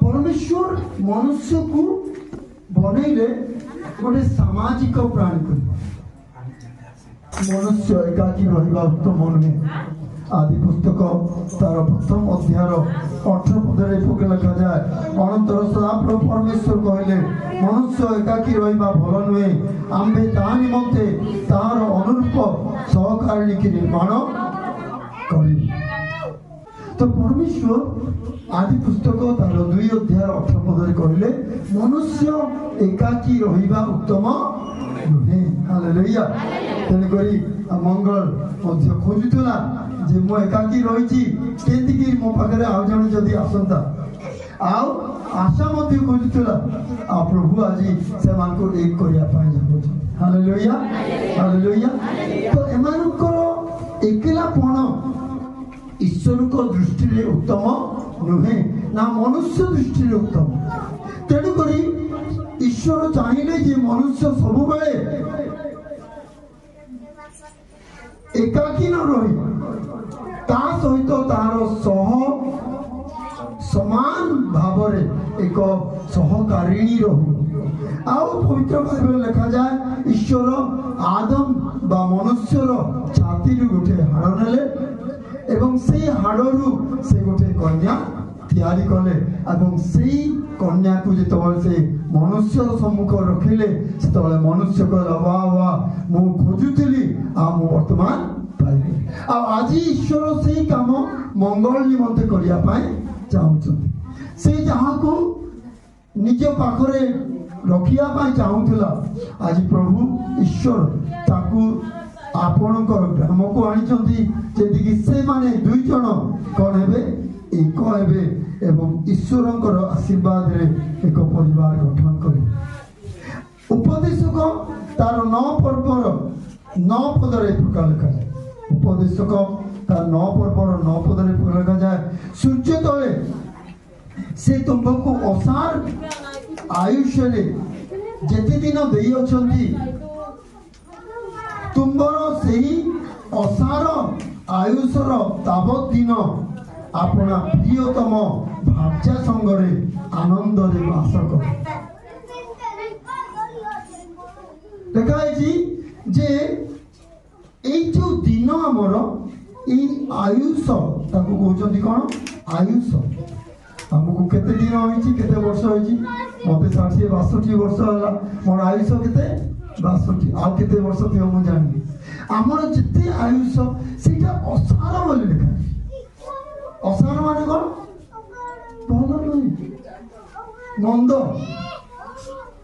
परमेश्वर मनुष्य को बनइले गोटे सामाजिक प्राणी कर मनुष्य एकाकी रहिबा उत्तम नुहे। आदि पुस्तक तार प्रथम अध्याय 18 पदरे लिखा जाए, अनंतर सदाप्रभु परमेश्वर कहले मनुष्य एकाकी रहिबा भल नुहे, आम्भे ता निमंते तार अनुरूप सहकारिणी की निर्माण करी। तो परमेश्वर आदि पुस्तक तार 2 अध्याय 18 पदरे कहले मनुष्य एकाकी रहिबा उत्तम नुहे। हालेलुया। तेणुकरी मंगल मध्य खोजुला जे मो एकाकी रही केंतिकी मो पाखे आउ जन जदि आसंता आउ आशा मध्य खोजुला आ प्रभु आज से एक करिया पाए जाबो। Hallelujah hallelujah. तो एमानकर एकेलापण ईश्वर को दृष्टि रे उत्तम नुहे ना मनुष्य दृष्टि रे उत्तम। तेणुकरी ईश्वर चाहिए जे मनुष्य सब बेले एकाकी न रही ता सहित तार सह समान भाव एक सहकारिणी रहू। आउ पवित्र बाइबल लिखा जाए ईश्वर आदम बा मनुष्यर छाती गोटे हाड़ नेले एवं से हाड़ू से गोटे कन्या तैयारी कले एवं से कन्या को जिते से मनुष्य सम्मुख रखिले से मनुष्य कहला वाह वाह मु खोजुली आ मु वर्तमान पाइली। आज ईश्वर से काम मंगल निमंते करिया पाए चाहूछथि। से जहाँ को निज पाखरे रखिया पाए चाहूला आज प्रभु ईश्वर ताकू आपणकर ग्राम को आनिछथि जेदिकी से माने 2 जन कोन हेबे एक हेबे एवं ईश्वरंकर आशीर्वाद रे एक परिवार गठन करे। उपदेशक तार 9 पर्वर 9 पदरे प्रकार लिखा जाए। उपदेशक तार 9 पर्वर 9 पदरे प्रकार लिखा जाए, सूर्य तले से तुमको असार आयुष्य जेते दिन देई अछंती तुमर सही असार आयुषर तावत दिन अपना प्रियतम भार्या संगरे आनंद वास कर। देखा जे जो दिन आमर आयुष ताको कहते कौन आयुष आमको केते दिन होइछि केते वर्ष होइछि मते 60-62 वर्ष होला मोर आयुष केते 62 आ केते वर्ष थियो मु जानि आमर जते आयुष सेटा असार बोली लिखा। असार माने कौन भल नहीं मंद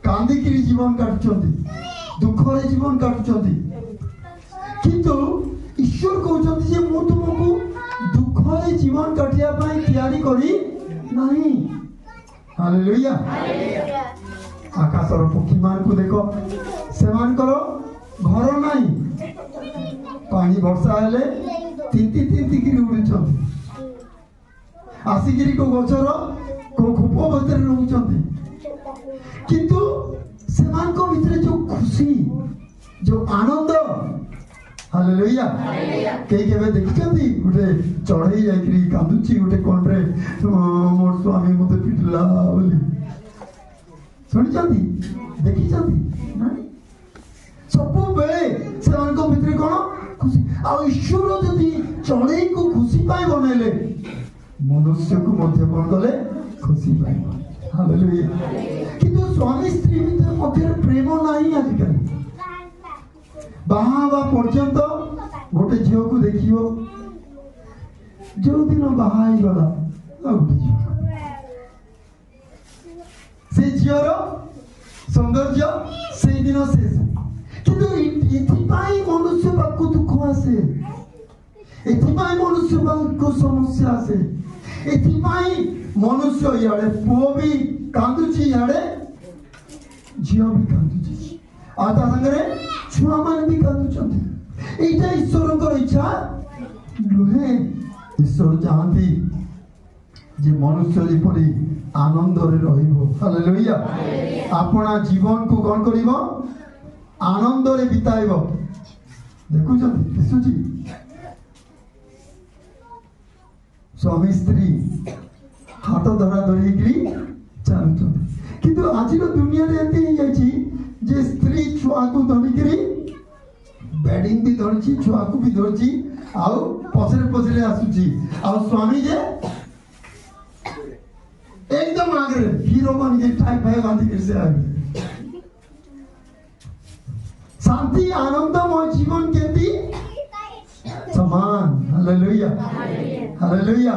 कांदिकी जीवन काटुचंती दुखरे जीवन काटुचंती किंतु ईश्वर कहते जे मु तुमको दुखरे जीवन काटिया पाई तैयारी करी नहीं। हालेलुया। आकाशर पक्षी मान को देखो से मानकर घर नहीं पानी वर्षा हेले तिंती की उड़ुचंती आसिकी को गचर को खूप भीतर रोचंती किंतु से भितर जो खुशी जो आनंद। हालेलुया। कई केबे देखिछंती गोटे चढ़ई जाइकरी कांदुची गोटे कोनरे मोर स्वामी मते पिटला बोली सुनिछंती देखिछंती नाही सब बेले से भितर कोन खुशी आ ईश्वर जदि चढ़ई को खुशी पाए बनैले मनुष्य को मध्य कौन कले खुशी पाए। हालेलुया। किंतु स्वामी स्त्री मध्य प्रेम नहीं आजिकल बाहा पर्यंत गोटे झील को देखियो जो दिन बाहा गला गोटे झील से झीर सौंदर्य से दिन शेष किंतु मनुष्य पाक दुख आसे मनुष्य पाक समस्या आसे मनुष्य इे पुओ भी कांदुची इे झील भी कांदुची आता संगे छुआ मान भी कांदुचंती। एटा ईश्वर इच्छा नुहे। ईश्वर चाहती जे मनुष्य जेपरी आनंद रे रहिबो। हालेलुया। अपना जीवन को कौन करिबो आनंद रे बिताइबो। देखुचंती दिसुची स्वामी स्त्री हाथ धरा धरी चलुं किंतु आज दुनिया जे स्त्री छुआ को धरिकी बेडिंग भी धरची छुआ को भी धरची आउ पछरे पछरे आसुची आउ स्वामी जे एकदम आगे हीरो बन के टाई फाई बांधी के से आगे शांति आनंदमय जीवन केती समान हालेलुया हालेलुया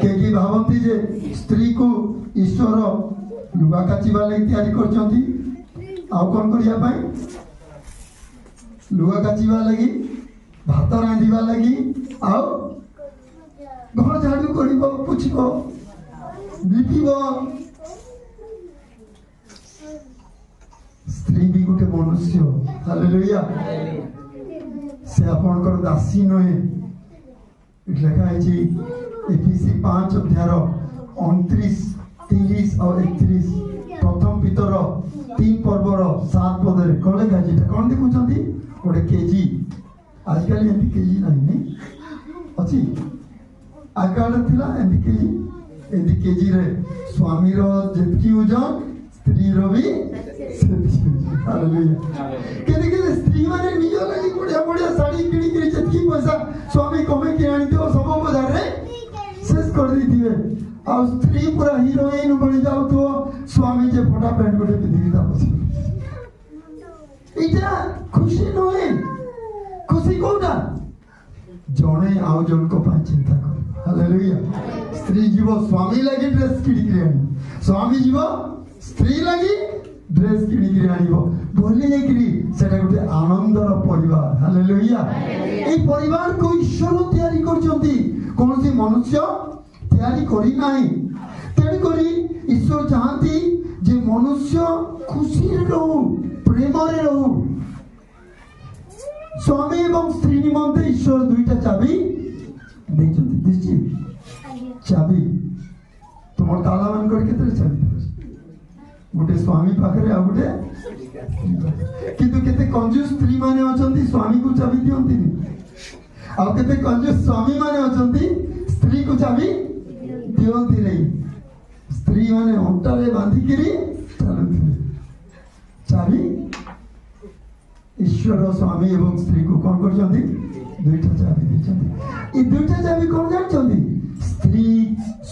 केकी भावंती जे स्त्री को ईश्वर लुगा काचिबा लागि तयारी करचंती आउ कोन करिया पाई लुगा काचिबा लागि भात रांधिबा लागि आउ घर झाड़ू करिबो पुछिबो लिपिबो स्त्री भी गोटे मनुष्य हालेलुया से आपनकर दासी नहे लिखा है जी एफिसी 5 अध्याय 29 30 और 31 प्रथम पितर 3 पर्वर 7 पदरे कोन लिखा है कोन देखुछंती गोटे केजी आजकल एंती केजी नहीं अछि आकाल थिला एंती केजी रे स्वामी रो जेतकी ओजन स्त्री रो भी हालेलुया केते केते स्त्री माने नियो लागि बढ़िया बढ़िया साड़ी किणी किणी जेतकी पैसा स्वामी कमे के आनी देओ सब बाजार रे शेष कर दी दिए आ स्त्री पूरा हीरोइन बन जाऊ तो स्वामी जे फोटा पैंट गोटे पिंदी ता बस इटा खुशी नहे खुशी कोडा जणे आउ जन को पा चिंता कर हालेलुया स्त्री जीव स्वामी लागि ड्रेस किणी किणी आनी स्वामी जीव स्त्री लागि ड्रेस किणी किणी आनिबो बोली एकरी सेटा गोटे आनंदर परिवार हालेलुया ए परिवार को ईश्वर तयारी करचंती कोनसी मनुष्य तयारी करी नाही तेन करी ईश्वर चाहती जे मनुष्य खुशी रे रहू प्रेम रे रहू स्वामी एवं स्त्री निमंते ईश्वर दुईटा चाबी देचंती दिसची चाबी तुमर ताला मान कर केते चाबी गोटे स्वामी पाखरे आ गोटे किंतु केते कंजूस स्त्री माने अछंती स्वामी को चाबी दियंती आ केते कंजूस स्वामी माने अछंती स्त्री को चाबी दियंती नहीं स्त्री माने ओंटारे बांधी करी चलती चाबी ईश्वर स्वामी एवं स्त्री को कोन करचंती दुईटा चाबी देचंती ई दुईटा चाबी कोन जानचंती स्त्री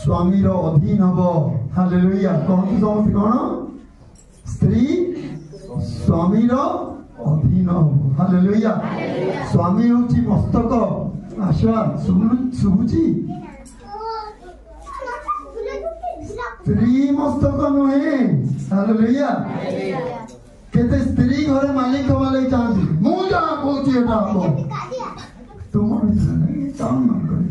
स्वामी रो अधीन हबो हालेलुया कोन समस्त कोन स्त्री स्वामी रो अधीन हबो हालेलुया स्वामी होची मस्तक आशा सुबुची स्त्री मस्तक नहे हालेलुया केते स्त्री घरे मालिक वाले चाहती मु जा कहूची एटा हबो तुम नहीं चाह मन करी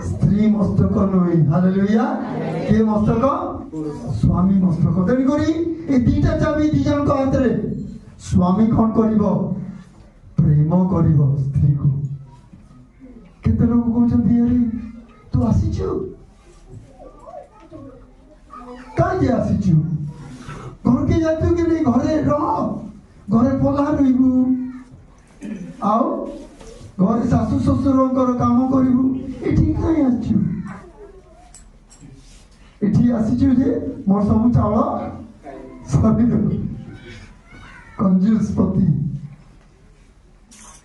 स्त्री मस्तक नहे हालेलुया के मस्तक स्वामी मस्तक तेन करी ए दीटा चाबी दी जन को हाथ रे स्वामी कोन करिवो प्रेम करिवो स्त्री को केते लोग कहउछंती अरे तू आसीछु काजे आसीछु घर के जातु के नहीं घरे रह घरे पला रहिबू आउ घरे सासु ससुरंकर काम करिबू एठी काई आछु एठी आसीछु जे मोर सब चावल सरी दो कंजूस पति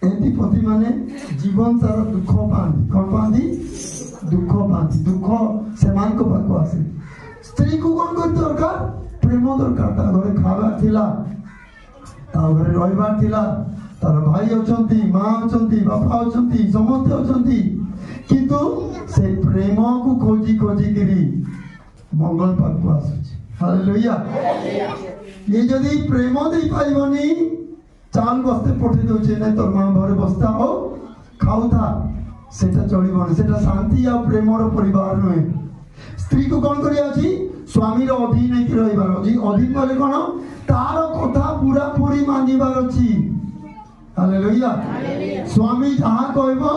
एंती पति माने जीवन सारा दुख पांदी कोन पांदी दुख सेमान को पाको आसे स्त्री को कोन कर दरकार प्रेम दरकार ता घरे खावा थिला ता घरे रहिबार थिला तार भाई अछंती मां अछंती बापा अछंती समस्त अछंती किंतु से प्रेम को खोजी करी मंगल पाको आसुची हालेलुया ये जदी प्रेम दे पाइबनी चाल बस्ते पठे दोचे नै तोर मां घरे बस्ता हो खाउ था सेटा चलिबनी सेटा शांति आ प्रेम रो परिवार नहे स्त्री को कोन करिया अछि स्वामी रो अधीन नै कि रहिबार अछि अधीन बोले कोन तार कथा पूरा पूरी मानिबार अछि हालेलुया स्वामी जहां कहबो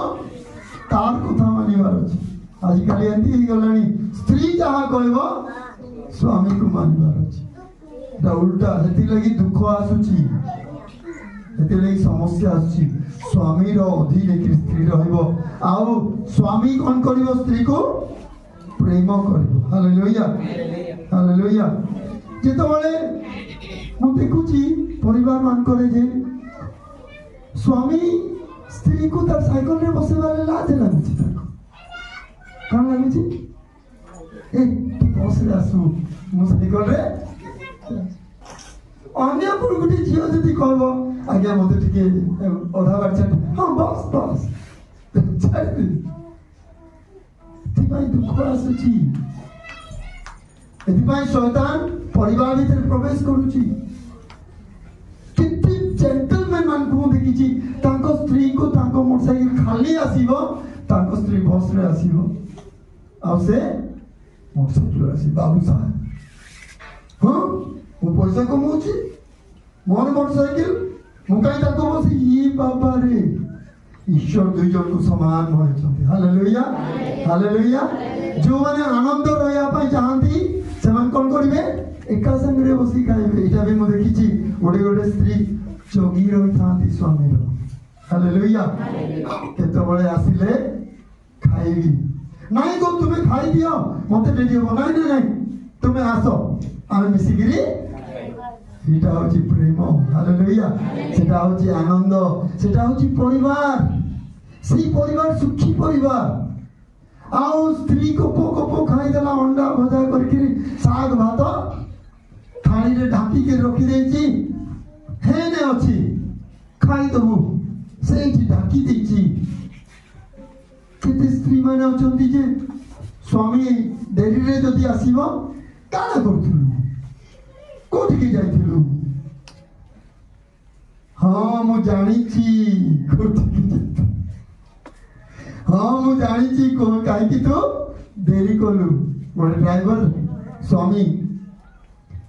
तार कथा मानिबार अछि आज काली एंती गलानी स्त्री जहां कहबो स्वामी को मानिबार अछि दा उल्टा हेती लगी दुख आसुची ଏଥିଲାଗି ସମସ୍ୟା ଆସୁଛି ସ୍ୱାମୀର ଅଧୀନରେ ସ୍ତ୍ରୀ ରହିବ ଆଉ ସ୍ୱାମୀ କ'ଣ କରିବ ସ୍ତ୍ରୀକୁ ପ୍ରେମ କରିବ ହାଲେଲୁୟା ହାଲେଲୁୟା ଯେତେବେଳେ ମୁଁ ଦେଖୁଛି ପରିବାର ମାନଙ୍କରେ ଯେ ସ୍ୱାମୀ ସ୍ତ୍ରୀକୁ ତାର ସାଇକେଲରେ ବସେଇବାରେ ଲାଜ ଲାଗୁଛି ତାକୁ କ'ଣ ଲାଗୁଛି ଏ ତୁ ବସରେ ଆସୁ ମୁଁ ସାଇକେଲରେ ଅନ୍ୟ ଗୋଟେ ଝିଅ ଯଦି କହିବ ଆଜ୍ଞା ମତେ ଟିକେ ଅଧା ବାଟ ଛାଡି ହଁ ବସ୍ ବସ୍ ଛାଡ଼ିବି ଏଥିପାଇଁ ଦୁଃଖ ଆସୁଛି ଏଥିପାଇଁ ଶୈତାନ ପରିବାର ଭିତରେ ପ୍ରବେଶ କରୁଛି କେତେ ଜେଣ୍ଟଲମ୍ୟାନ ମାନଙ୍କୁ ମୁଁ ଦେଖିଛି ତାଙ୍କ ସ୍ତ୍ରୀଙ୍କୁ ତାଙ୍କ ମୋଟରସାଇକେଲ ଖାଲି ଆସିବ ତାଙ୍କ ସ୍ତ୍ରୀ ବସରେ ଆସିବ ଆଉ ସେ ମୋଟରସାଇକେଲ ଆସିବ ବାବୁ ସାହେବ ହଁ ମୁଁ ପଇସା କମାଉଛି ମୋର ମୋଟରସାଇକେଲ ମୁଁ କାହିଁ ତାକୁ ବସି ଇଏ ବାବାରେ ଈଶ୍ୱର ଦୁଇ ଜଣଙ୍କୁ ସମାନ ବନେଇଛନ୍ତି ହାଲେଲୁୟା ହାଲେଲୁୟା ଯୋଉମାନେ ଆନନ୍ଦ ରହିବା ପାଇଁ ଚାହାନ୍ତି ସେମାନେ କ'ଣ କରିବେ ଏକା ସାଙ୍ଗରେ ବସି ଖାଇବେ ଏଇଟା ବି ମୁଁ ଦେଖିଛି ଗୋଟେ ଗୋଟେ ସ୍ତ୍ରୀ ଜଗି ରହିଥାନ୍ତି ସ୍ୱାମୀର ହାଲେଲୁୟା କେତେବେଳେ ଆସିଲେ ଖାଇବି ନାଇଁ ଗୋ ତୁମେ ଖାଇଦିଅ ମତେ ଡେରି ହବ ନାଇଁ ନାଇଁ ନାଇଁ ତୁମେ ଆସ ଆମେ ମିଶିକିରି এটা হচ্ছে প্রেম হালেলুয়া সেটা হচ্ছে আনন্দ সেটা হচ্ছে পরিবার সেই পরিবার সুখী পরিবার ଆଉ ସ୍ତ୍ରୀ କୋପ କୋପ ଖାଇଦେଲା ଅଣ୍ଡା ଭଜା କରିକିରି ଶାଗ ଭାତ ଥାଳିରେ ଢାଙ୍କିକି ରଖିଦେଇଛି ହେନେ ଅଛି ଖାଇଦବୁ ସେଇଠି ଢାଙ୍କି ଦେଇଛି କେତେ ସ୍ତ୍ରୀ ମାନେ ଅଛନ୍ତି ଯେ ସ୍ୱାମୀ ଡେରିରେ ଯଦି ଆସିବ କାଣ କରୁଥିଲୁ କୋଉଠିକି ଯାଇଥିଲୁ ହଁ ମୁଁ ଜାଣିଛି କୋଉଠିକି ଯାଇଥିଲୁ ହଁ ମୁଁ ଜାଣିଛି କାହିଁକି ତୁ ଡେରି କଲୁ ଗୋଟେ ଡ୍ରାଇଭର ସ୍ୱାମୀ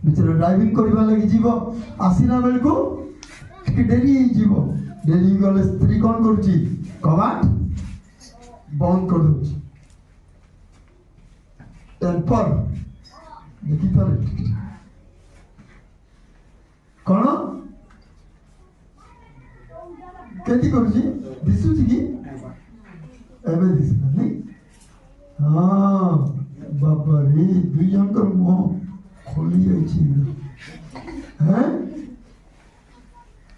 ଭିତରେ ଡ୍ରାଇଭିଂ କରିବା ଲାଗି ଯିବ ଆସିଲା ବେଳକୁ ଟିକେ ଡେରି ହେଇଯିବ ଡେରି ଗଲେ ସ୍ତ୍ରୀ କ'ଣ କରୁଛି କବାଟ ବନ୍ଦ କରିଦେଉଛି ଟେମ୍ପର ଦେଖିଥିଲେ କ'ଣ କେମିତି କରୁଛି ଦିଶୁଛି କି ଏବେ ଦିଶିଲା ନାଇଁ ହଁ ବାବାରେ ଦୁଇ ଜଣଙ୍କର ମୁହଁ ଖୋଲି ଯାଇଛି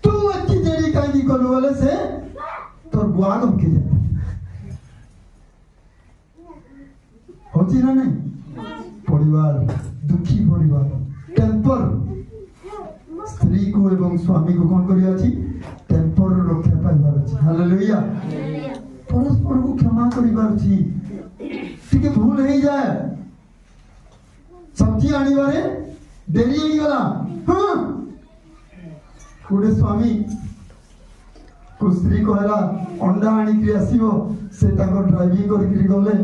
ତୁ ଏଠି ଡେରି କାହିଁକି କଲୁ ବୋଲେ ସେ তোর বুয়া গমকে যাবে হচ্ছে না নাই পরিবার দুঃখী পরিবার টেম্পর স্ত্রী কো এবং স্বামী কো কোন করি আছে টেম্পর রক্ষা পাইবার আছে হালেলুয়া পরস্পর কো ক্ষমা করিবার আছে টিকে ভুল হয়ে যায় সবজি আনিবারে দেরি হয়ে গলা হ্যাঁ গোটে স্বামী स्त्री कहला अंडा आनिक आसो से ड्राइविंग करके गले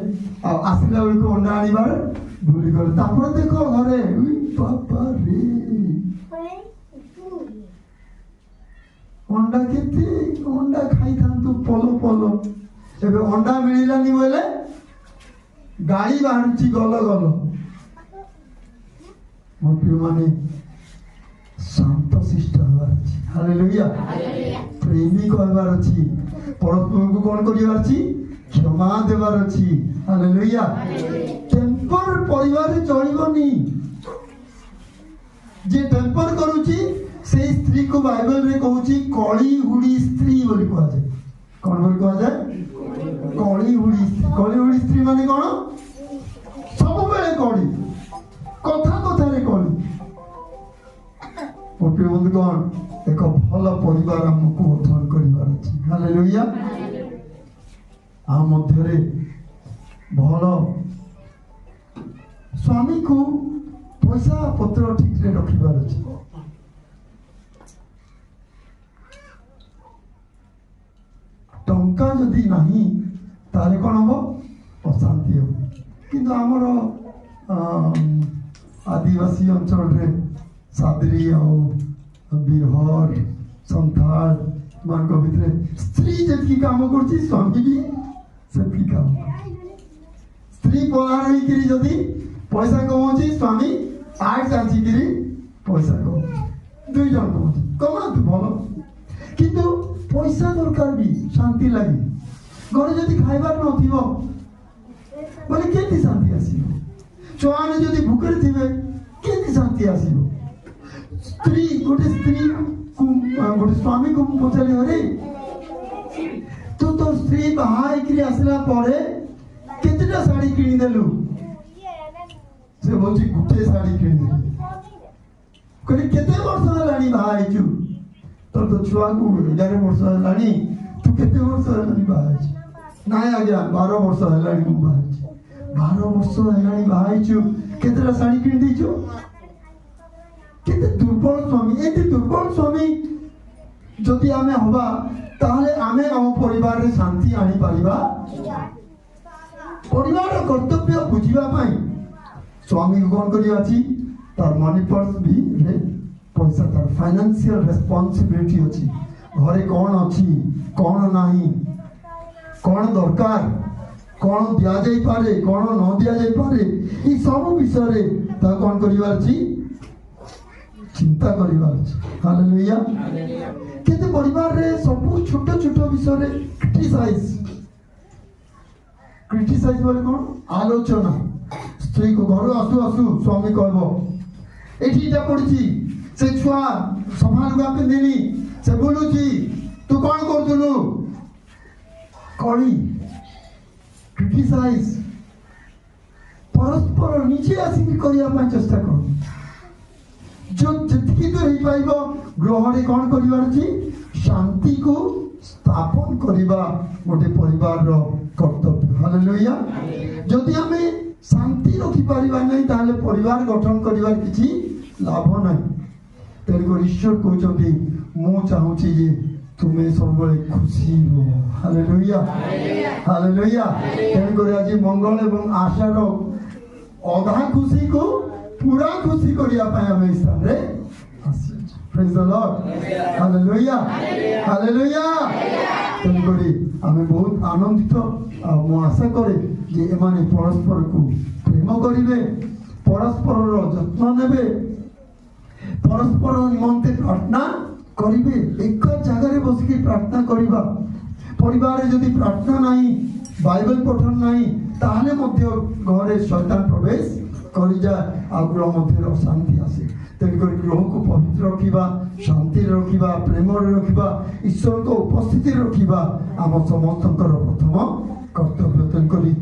आसला बेलू अंडा आनबार भूली गले देख घरे बाबा रे अंडा केते अंडा खाई था पलो पलो एबे अंडा मिलानी बोले गाड़ी बाहर गल गल मो प्रिय माने शांत शिष्ट हबार अछि हालेलुया प्रेमी कहबार अछि परस्पर को कोन करिवार अछि क्षमा देवार अछि हालेलुया टेम्पर परिवार चलिबनी जे टेम्पर करूची से स्त्री को बाइबल रे कहूची कळी हुडी स्त्री बोली कहआ जाय कोन बोली कहआ जाय कळी हुडी स्त्री माने कोन सब बेले कळी कथा कथा रे कळी प्रिय बंधुगण एक भल परिवार आमको गठन करिवार अछि हालेलुया आ मध्यरे भल स्वामी को पैसा पत्र ठीक रे रखिबार अछि टंका जदि नहीं ताले कोन हो अशांति हो किंतु हमर आदिवासी अंचल रे सादरी बिरहर संथाल मान भितर स्त्री जी काम कर स्वामी भी से काम स्त्री पलार होती पैसा कमाऊँ स्वामी आठ चाचिक पैसा कमाऊँ दुई जन कमाऊँ कमा भल दरकार भी शांति लगे घरे जदि खाइबार नथिबो बोले केति शांति आसीबो छुआने जदि भूखरे थिबे केति शांति आसीबो स्त्री गोटे स्वामी को पचारे अरे तू तो स्त्री बाहाई करी आसला परे केतेटा साड़ी किनी देलु से बोलची गुटे साड़ी किनी देलु कहले केते वर्ष हलानी बाहाई छु तो छुआ को 11 वर्ष हलानी तू केते वर्ष हलानी बाहाई छु नाय आज्ञा 12 वर्ष हलानी मु बाहाई छु 12 वर्ष हलानी बाहाई छु केतेटा साड़ी किनी दैछु केते दुर्बल स्वामी एते दुर्बल स्वामी जदि आमे होबा ताहले आमे हम परिवार रे शांति आनी परिबा परिवार कर्तव्य बुझिबा पई स्वामी को कोन करिया अछि तार मनी पर्स भी रे पैसा तार फाइनेंशियल रिस्पांसिबिलिटी अछि घरे कोन अछि कोन नाही कोन दरकार कोन दिया जाई पारे कोन न दिया जाई पारे ई सब विषय रे ता कोन करिवा अछि चिंता करिवा अछि हालेलुया केते परिवार रे सब छोट छोट विषय रे क्रिटिसाइज बोले कोन आलोचना स्त्री को घर आसु आसु स्वामी कहबो एठीटा पड़छि से छुआ संभाल गया पे देनी से बोलुची तू कोन करथुलु कली क्रिटिसाइज परस्पर नीचे आसी करिया पई चेष्टा कर जो जतकी तो रही पाइबो ग्रह रे कोन करिवार छी शांति को स्थापन करिबा गोटे परिवार रो कर्तव्य हालेलुया जदि हमें शांति रखी पारिबा नहीं ताले परिवार गठन करिवार किछि लाभ नहीं तेरे ईश्वर कहते मु चाहूची जे तुम्हें सब खुशी हो हालेलुया हालेलुया तेरे आज मंगल एवं आशार अधा खुशी को पूरा खुशी करिया पाए हम स्थान रे praise the Lord hallelujah hallelujah तेरे हमें बहुत आनंदित मु आशा करे जे एमाने परस्पर को प्रेम करिवे परस्पर जत्न नेबे परस्पर निमंते प्रार्थना करिवे एक जगह रे बसिकी प्रार्थना करिबा परिवार रे जदि प्रार्थना नाही बाइबल पठन नाही ताहले मध्य घरे शैतान प्रवेश करि जा आ गृह मध्य अशांति आसे तेन कर गृह को पवित्र रखिबा शांति रखिबा प्रेम रखिबा ईश्वर को उपस्थिति रखिबा आम समस्तकर प्रथम कर्तव्य तेन करी